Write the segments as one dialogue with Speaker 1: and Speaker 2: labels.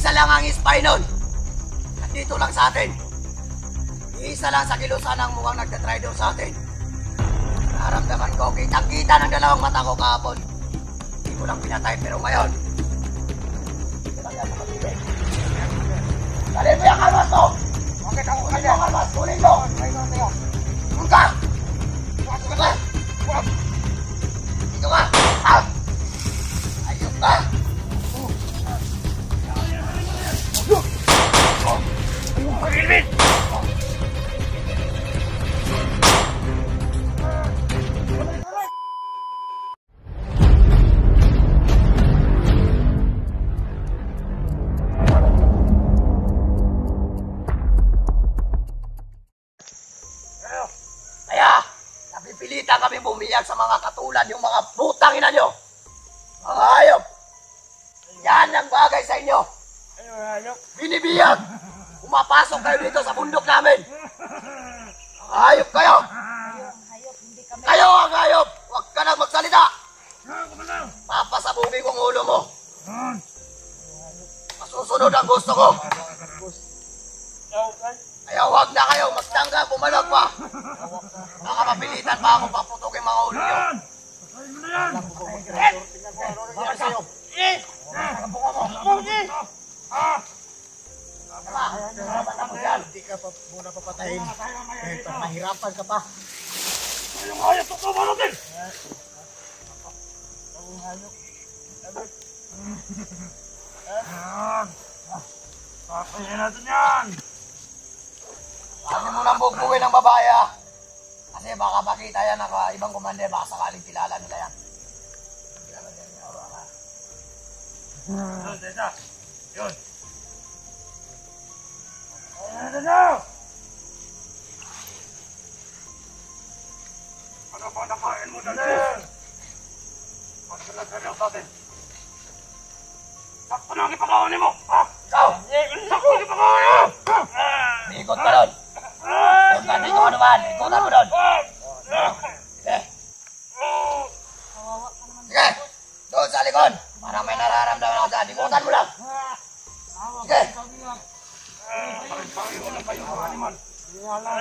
Speaker 1: Isa lang ang spy nun. Nandito lang sa atin. Isa lang sa kilusan ang mukhang nagtatry doon sa atin. Naramdaman ko, kitang-kita ng dalawang mata ko kahapon. Hindi ko lang pinatay, pero ngayon, dali mo yung kalmas mo! Bakit ako kanya? Kalmas, kunin mo! Doon ka! Dito ka! Dito ka! Ayun ka! Pag-ilmin! Napipilitan kami bumiyag sa mga katulad yung mga putang ina nyo. Mga hayop. Yan ang bagay sa inyo. Binibiyag. Pumapasok kayo dito sa bundok namin. Mga hayop kayo. Kayo ang hayop. Huwag ka nang magsalita. Papasabugin kong ulo mo. Masusunod ang gusto ko. Kaya huwag na kayo, magtangga, bumalag pa. Baka mapilitan pa ako paputukin mga ulo nyo. Bakit sa'yo? Buka mo! Hindi ka pa muna papatayin. Dahil mahirapan ka pa. Ayong hayop, tutubo natin! Ayong hayop. Patayin natin yan! Sabi mo nang bugbuin ng babae ha. Kasi baka makita yan ng ibang komande, baka sakaling kilala nila yan. Yun, Teta. Yun. Ano ba nakain mo dali? Pagkalag-galang sa atin. Sakto na ang ipakawanin mo. Ikaw! Sakto ang ipakawanin mo! Ikot ka doon. Doon ka, dito ka naman. Ikutan mo doon. Sige. Doon sa likod. Parang may nararamdaman ako dyan. Ikutan mo lang. Sige.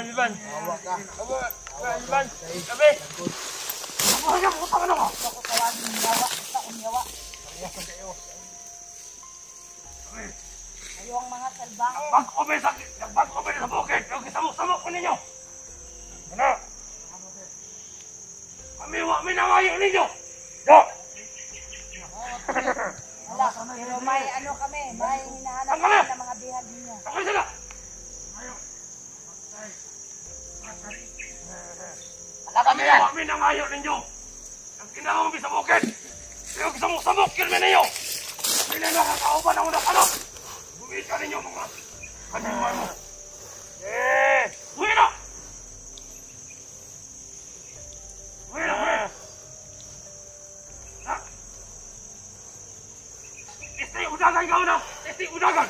Speaker 1: Ivan. Ivan. Sabi. Puta ka na ka.
Speaker 2: Kayo ang mga salbahe.
Speaker 1: Nagbag ko ba sa bukid? Yung isamok-samok ko ninyo. Ano? Kami nangayo ninyo. Yo!
Speaker 2: Wala, pero may ano kami, may hinahanap kami ng mga bihag ninyo.
Speaker 1: Takay sila! Kami nangayo ninyo. Ang kinakami sa bukid. Yung isamok-samok kilme ninyo. May nakakauban ang unang anak. Bumili ka ninyo mga kaniman mo. Uwi na! Uwi na! Istay udagan ka una! Istay udagan!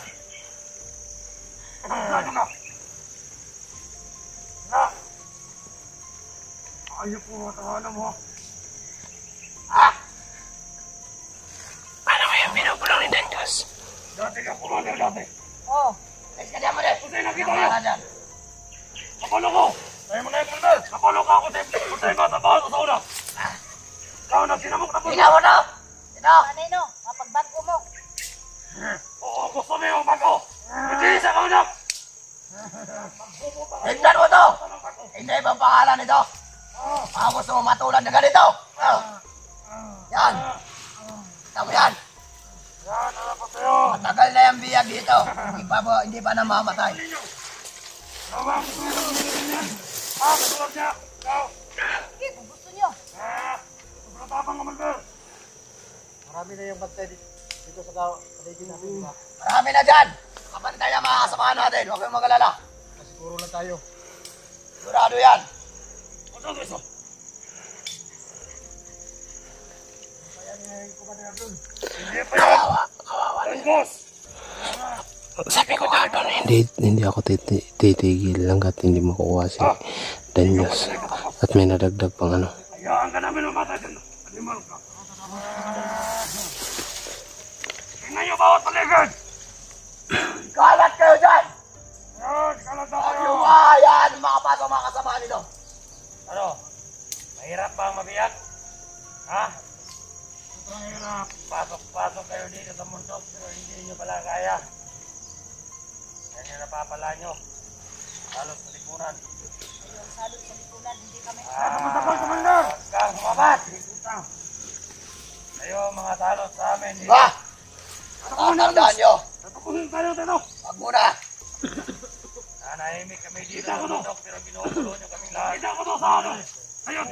Speaker 1: Udagan ka! Na! Ayaw po mga tahanan mo.
Speaker 3: Paano kayo binubulong ni Dangos?
Speaker 1: Dati ka puluhan niya dati.
Speaker 2: Oo.
Speaker 1: Ayos ka diyan mo din. Kusay nakita niyo. Kapalo ko. Tayo mo na yung pulmel. Kapalo ka ako kusay ka. Tabahan ko sa una. Ikaw na sinamok na pulmel. Sinaw na. Sinaw.
Speaker 2: Kanino, mapagbago mo.
Speaker 1: Oo, gusto mo yung bago. Hindi sa kaunap. Tignan mo to. Hindi ibang pangalan nito. Baka gusto mo matulad na ganito. Yan. Kita mo yan. Yan, ano po sa'yo? Matagal na yung biyag dito. Hindi pa namamatay. Tawag ko yung yan. Katulad niya. Ikaw.
Speaker 2: Sige, kung gusto nyo.
Speaker 1: Sobrang tapang naman ka.
Speaker 4: Marami na yung bantay dito sa paligid natin, di ba?
Speaker 1: Marami na dyan. Kapantay ang mga kasamahan natin. Huwag kayong mag-alala.
Speaker 4: Siguro lang tayo.
Speaker 1: Sigurado yan. Ano gusto?
Speaker 3: Kawawa. Sabi ko kahapon, hindi ako titigil hanggat hindi makukuha si Danyos. At may nadagdag pang ano.
Speaker 1: Hayaan ka namin mamatay din. Animal ka. Tingnan niyo bawat paligid. pumasok mga kasama nito.
Speaker 5: Ano? Mahirap ba ang mabiyak? Ha? Mahirap. Pasok kayo dito sa mundo pero hindi nyo pala kaya. Yan yung napapala nyo. Salot sa lipunan.
Speaker 2: Yung salot sa lipunan, hindi kami.
Speaker 5: Huwag kang sumabat! Kayo mga salot sa amin.
Speaker 1: Diba? Tatandaan nyo. Wag muna.
Speaker 5: Nanahimik kami dito sa mundo pero ginugulo nyo kaming lahat. Kita ko to sa ano? Ayun,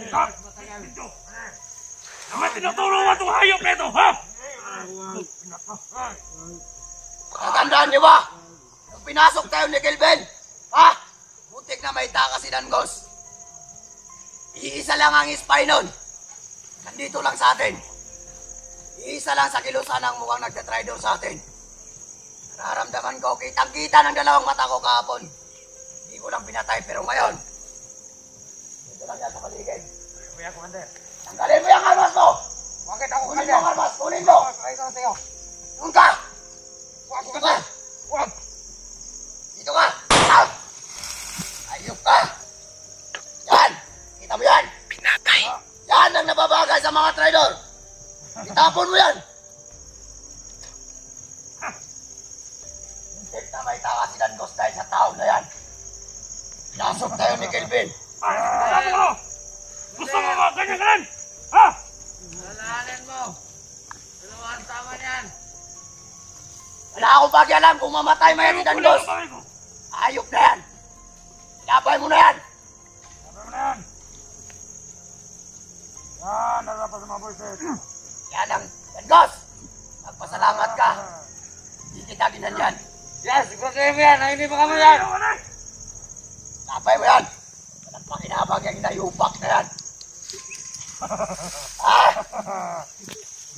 Speaker 5: naman tinutulungan itong hayop na ito, ha?
Speaker 1: Tatandaan nyo ba? Nung pinasok tayo ni Kelvin, ha? Muntik na may taka si Dangos. Iisa lang ang spy nun. Nandito lang sa atin. Iisa lang sa kilusan ang mukhang nagtatraidor sa atin. Nararamdaman ko, kitang-kita ng dalawang mata ko kahapon. Hindi ko lang pinatay, pero ngayon, dito lang yan sa paligid.
Speaker 5: Kuya, Commander.
Speaker 1: Tanggalin mo yung armas mo!
Speaker 5: Bakit ako,
Speaker 1: Kunin mo ang armas! Kunin mo!
Speaker 5: Ay, ito sa'yo.
Speaker 1: Doon ka!
Speaker 5: Wag,
Speaker 1: Dito ka!
Speaker 5: wag.
Speaker 1: Dito ka! Ah! Ayop ka! Yan! Kita mo yan!
Speaker 3: Pinatay.
Speaker 1: Yan ang nababagay sa mga traidor! Itapon mo yan! Hindi na may taka si Dangos dahil sa tao na yan. Pinasok tayo ni Kelvin.
Speaker 5: Sabi ko! Gusto mo ba ganyan? Ha?
Speaker 4: Alalahanin mo. Dalawang tama yan.
Speaker 1: Wala akong pakialam kung mamatay mo yan si Dangos. Ayop na yan! Labay mo na yan!
Speaker 5: Sabi mo na yan. Yan, narapas sa mga boyset.
Speaker 1: Yan ang Dangos! Magpasalamat ka. Hindi kita ginanyan.
Speaker 4: Yes, siguraduhin mo yan. Ay, hindi pa kami yan.
Speaker 1: Labay mo yan! Walang pakinabang yung inayupak na yan. Ah!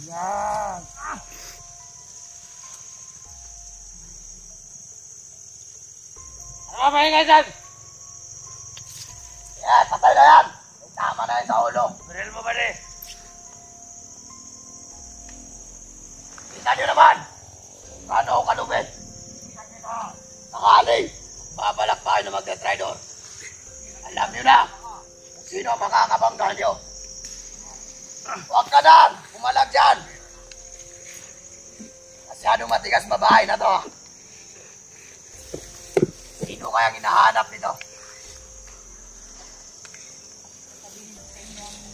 Speaker 5: Yan.
Speaker 4: Ano ka maingay dyan?
Speaker 1: Yan, patay na yan! May tama na yan sa ulo.
Speaker 5: Baril mo ba, eh?
Speaker 1: Kita nyo naman! Paano ako kalupit? Sakali, babalak pa kayo na magte-traidor. Alam nyo na kung sino ang makakabangga nyo. Huwag ka na! Pumalag dyan! Masyadong matigas babae na to. Sino kayang hinahanap nito?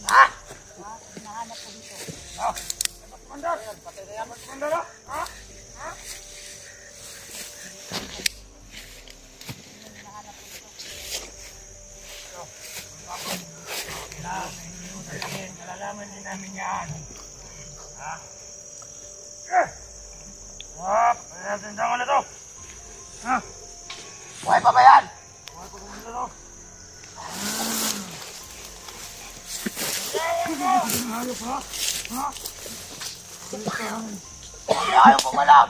Speaker 1: Ha?
Speaker 2: Hinahanap ko dito.
Speaker 5: Commander! Patay na yan, Commander, ha? Kalalaman din namin yan. Ha? Hop! Kaya natin tangan na to. Ha?
Speaker 1: Buhay pa ba yan?
Speaker 5: Buhay pa kung na to. Ayos, ha? Ha?
Speaker 1: Hindi ayaw pumalag.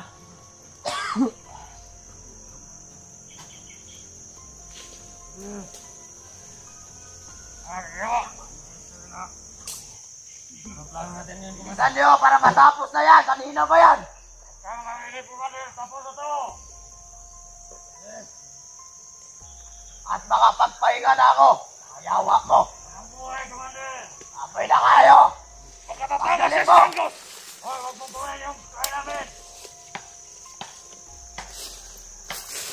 Speaker 5: Ayaw! Plano natin yun, Commander.
Speaker 1: Bilisan nyo para matapos na yan. Kanina ba yan?
Speaker 5: Kaya mga Commander, tapos na to.
Speaker 1: At makapagpahinga na ako. Ayawa mo.
Speaker 5: Ang buhay, Commander.
Speaker 1: Apay na kayo.
Speaker 5: Pagkatapos
Speaker 1: Tanggalin
Speaker 5: sa
Speaker 1: mo.
Speaker 5: Santos! Hoy, huwag mong tuloy yung kaya namin!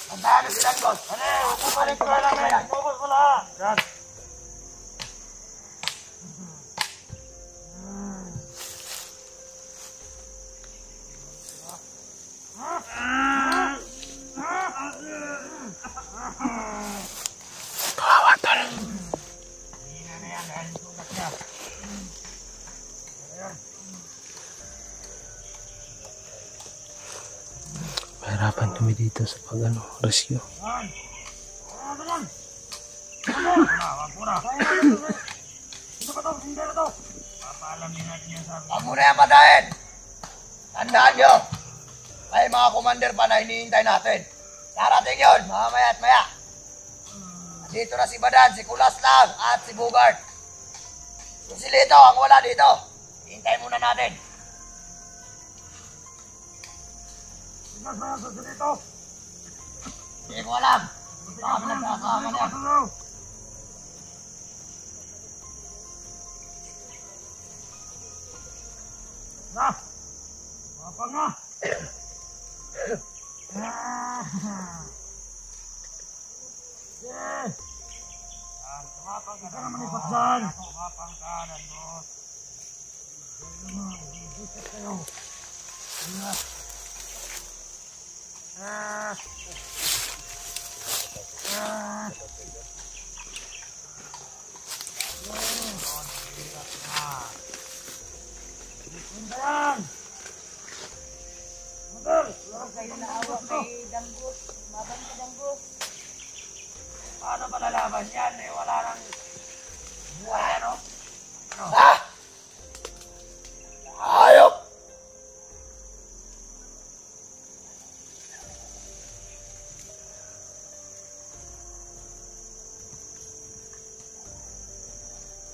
Speaker 1: Tandaan nyo si Dangos.
Speaker 5: Ano, huwag mong tuloy yung kaya namin! Focus mo lahat! Yan!
Speaker 3: Kawawa tol.
Speaker 5: Hindi na yan, dahil tulak niya.
Speaker 3: Mahirapan kami dito sa rescue.
Speaker 5: Yan! Ano yan? Wag muna! Ito ba to? Hindi na to! Papaalam din natin yan sa amin.
Speaker 1: Huwag mo na yan patayin. Tandaan nyo. May mga commander pa na hinihintay natin. Darating yun, mamaya at maya. Dito na si Badan, si Kulas lang, at si Bugart. Kung si Lito ang wala dito, hintay muna natin.
Speaker 5: Ikas ba yan sa dito?
Speaker 1: Hindi ko alam. Baka nagkakama niya.
Speaker 5: Na! Mapang na! Yes! Tumapang ka naman ipat dyan! Tumapang ka na, boss! Busit kayo! Hintayan! Motor!
Speaker 2: Huwag kayo naawa kay Danggos. Maban ka Danggos.
Speaker 5: Paano malalaban yan eh? Wala nang buhay ano?
Speaker 1: Ha? Hayop!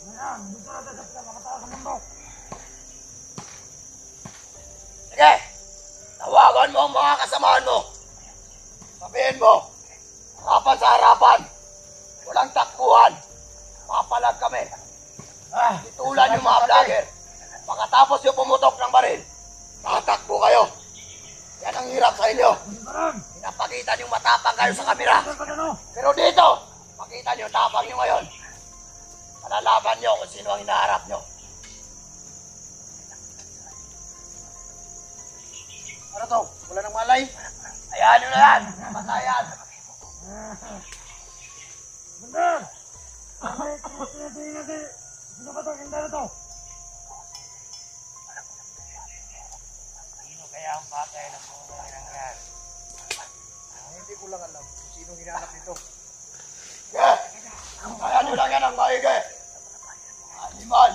Speaker 5: Ayan, dito natin sa pinakataas ng mundo.
Speaker 1: Sige! Tawagan mo ang mga kasamahan mo. Sabihin mo, harapan sa harapan. Walang takbuhan. Papalag kami. Itulan yung mga vlogger. Pagkatapos yung pumutok ng baril, tatakbo kayo. Yan ang hirap sa inyo. Pinapakita nyo matapang kayo sa kamera. Pero dito, pakita nyo tapang nyo ngayon. Malalaban nyo kung sino ang hinaharap nyo.
Speaker 4: Ano to? Wala nang malay?
Speaker 1: Ayan nyo na yan. Patayan.
Speaker 5: Bandar! Sino ba ito? Hinda na to? Sino kaya ang patay ng buhay ng yan?
Speaker 4: Hindi ko lang alam kung sino hinanap nito.
Speaker 1: Sige! Ayan nyo lang yan ang maigi. Animal.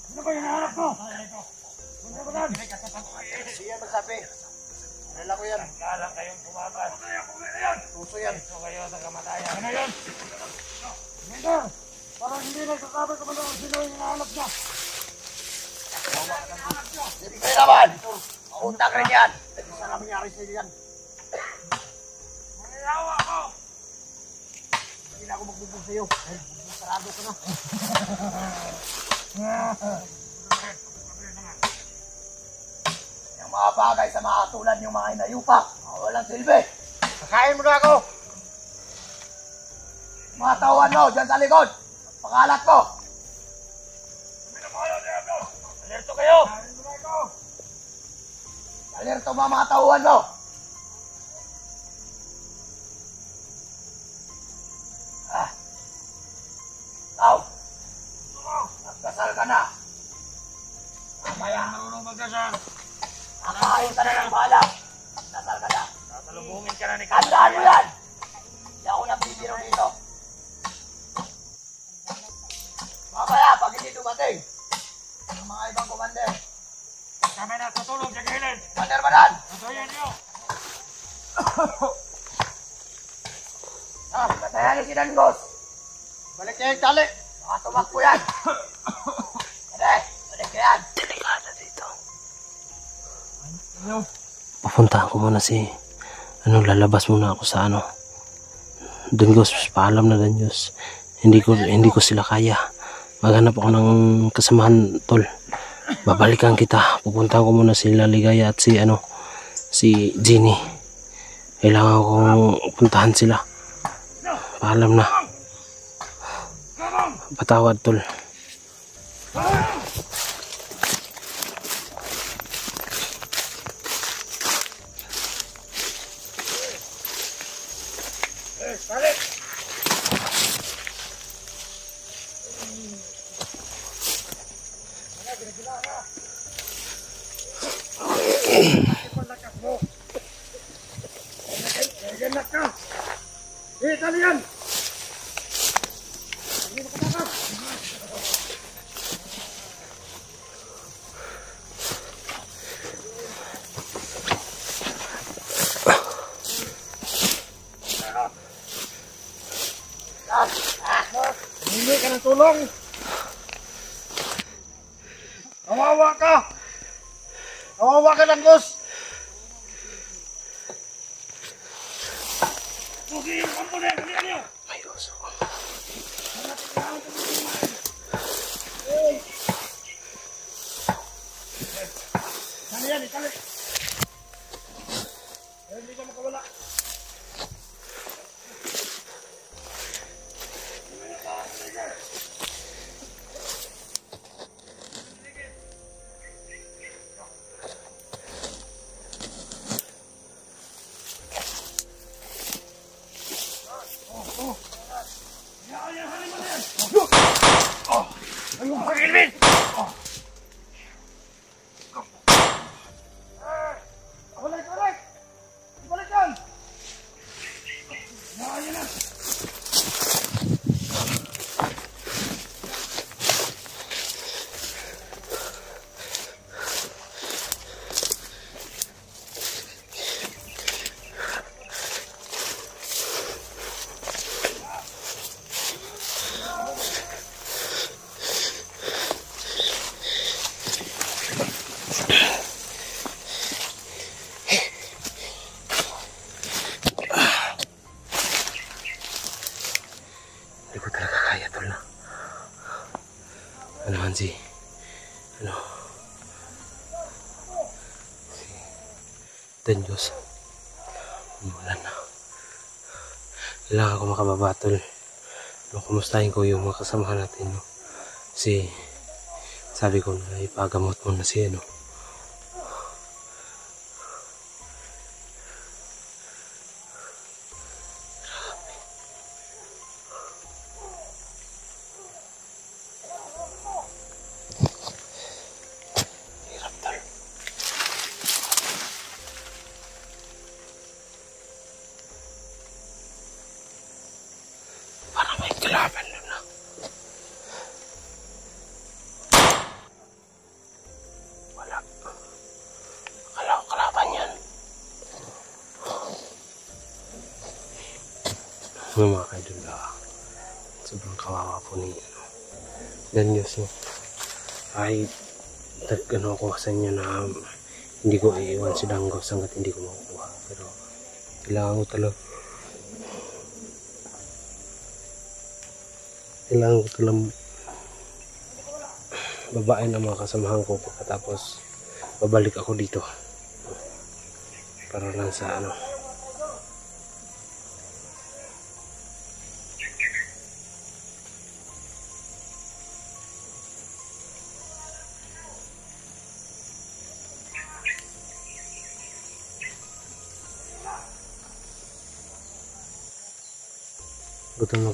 Speaker 5: Sino ba hinahanap ko? Sino ba yan?
Speaker 4: Siya magsabi. Alala ko yan.
Speaker 5: Kalang kayong tumakas.
Speaker 4: Tuso yan.
Speaker 5: Ito kayo sa kamatayan. Ano yun? Bandar! Parang hindi nagsasabi ko ba kung sino yung hinahanap niya?
Speaker 1: Hindi naman. Mautang rin yan.
Speaker 4: Saan ang nangyari sa iyo yan?
Speaker 5: Nangiyawa ko!
Speaker 4: Hindi na ako magbubog sa iyo. Dahil sarado ka na.
Speaker 1: Yung mga bagay sa mga tulad yung mga inayupak. Walang silbi.
Speaker 4: Kakain mo na ako!
Speaker 1: Mga tauhan mo dyan sa likod. Pangalat ko.
Speaker 5: Alerto kayo!
Speaker 1: Alerto mga tauhan mo. Tao. Nagdasal ka na. Mamaya.
Speaker 5: Marunong magdasal.
Speaker 1: Kakain ka na ng bala. Nagdasal ka na.
Speaker 5: Tatalubungin ka na ni
Speaker 1: Tandaan mo yan. Hindi ako nabibiro dito. Mamaya, pag hindi dumating, ang mga ibang commander.
Speaker 5: Kami na tutulog sa gilid.
Speaker 1: Commander Banan!
Speaker 5: Tutuyan niyo.
Speaker 1: Batayan ni si Danggos.
Speaker 4: Balik niya yung tali!
Speaker 1: Baka tumakbo yan. Balik ka yan.
Speaker 3: Delikado dito. Papuntahan ko muna si... lalabas muna ako sa Danggos, paalam na Danggos. Hindi ko sila kaya. Maghanap ako ng kasamahan, tol. Babalikan kita. Pupuntahan ko muna sila Ligaya at si Jenny. Kailangan kong puntahan sila. Paalam na. Patawad, tol.
Speaker 5: Ganak ka! Italian! Hindi ka ng tulong!
Speaker 4: Kawawa ka! Kawawa ka ng Diyos!
Speaker 5: Susi yung kampo na yan! Halihan niyo!
Speaker 3: May uso. si ano si Danyos. Umulan na. Kailangan ko makababatol. No, kumustahin ko yung mga kasamahan natin, no? Kasi sabi ko na ipagamot mo na si ano. Hirap tol. Parang may kalaban na na. Wala. Akala ko kalaban yan. Mga kaidol na. Sobrang kawawa po ni Danyos, no? Ay ano ako sa inyo na hindi ko iiwan si Danggos hanggat hindi ko makukuha. Pero kailangan ko talaga babae ng mga kasamahan ko pagkatapos babalik ako dito para lang sa ano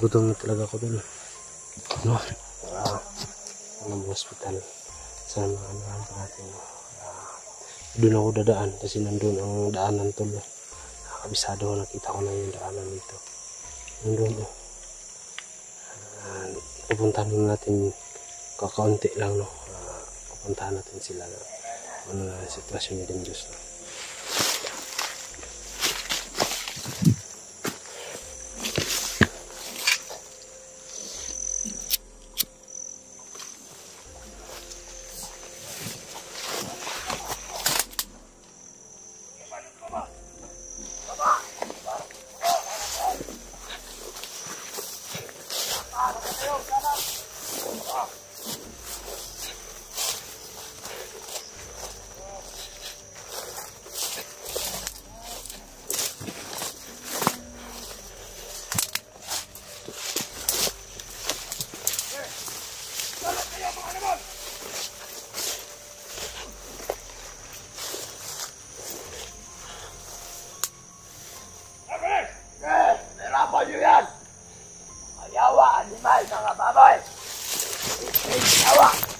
Speaker 3: gutom na talaga ako dun. No? Ang hospital. Sana maanahan pa natin. Doon ako dadaan kasi nandun ang daanan tol. Nakakabisado ko, nakita ko na yung daanan dito. Nandun. Pupuntahan natin kakaunti lang, no? Pupuntahan natin sila na ano na sitwasyon ni Danyos, no?
Speaker 1: Hirapan nyo yan! Ayawa, animal, mga baboy! Ayawa!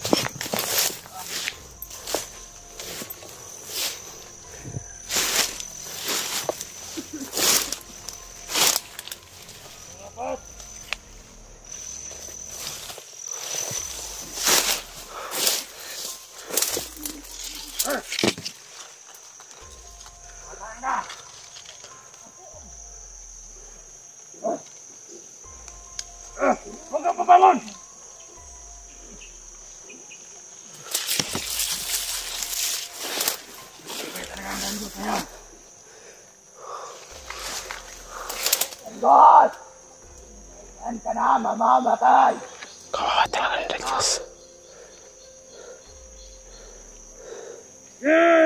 Speaker 5: Huwag kang pabangon!
Speaker 1: God! Yan ka na, mamamatay!
Speaker 3: kawawa talaga ni Danyos.
Speaker 5: Yeah!